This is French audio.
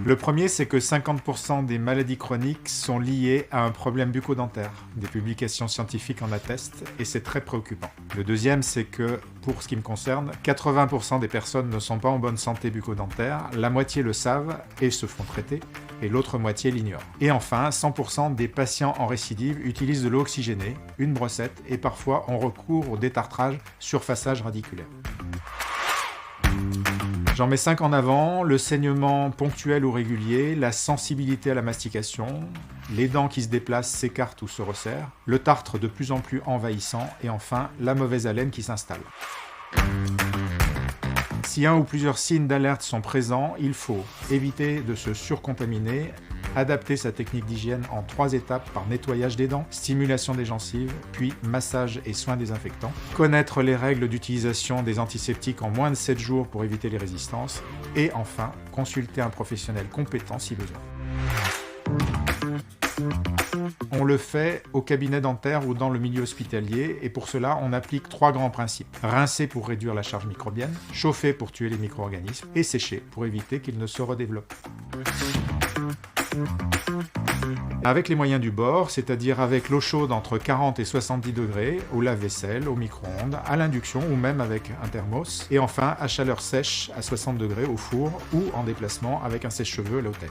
Le premier, c'est que 50% des maladies chroniques sont liées à un problème bucco-dentaire. Des publications scientifiques en attestent et c'est très préoccupant. Le deuxième, c'est que, pour ce qui me concerne, 80% des personnes ne sont pas en bonne santé bucco-dentaire, la moitié le savent et se font traiter, et l'autre moitié l'ignore. Et enfin, 100% des patients en récidive utilisent de l'eau oxygénée, une brossette et parfois ont recours au détartrage surfaçage radiculaire. J'en mets 5 en avant, le saignement ponctuel ou régulier, la sensibilité à la mastication, les dents qui se déplacent, s'écartent ou se resserrent, le tartre de plus en plus envahissant et enfin la mauvaise haleine qui s'installe. Si un ou plusieurs signes d'alerte sont présents, il faut éviter de se surcontaminer, adapter sa technique d'hygiène en 3 étapes par nettoyage des dents, stimulation des gencives, puis massage et soins désinfectants, connaître les règles d'utilisation des antiseptiques en moins de 7 jours pour éviter les résistances, et enfin, consulter un professionnel compétent si besoin. On le fait au cabinet dentaire ou dans le milieu hospitalier et pour cela on applique 3 grands principes. Rincer pour réduire la charge microbienne, chauffer pour tuer les micro-organismes et sécher pour éviter qu'ils ne se redéveloppent. Avec les moyens du bord, c'est-à-dire avec l'eau chaude entre 40 et 70 degrés, au lave-vaisselle, au micro-ondes, à l'induction ou même avec un thermos, et enfin à chaleur sèche à 60 degrés au four ou en déplacement avec un sèche-cheveux à l'hôtel.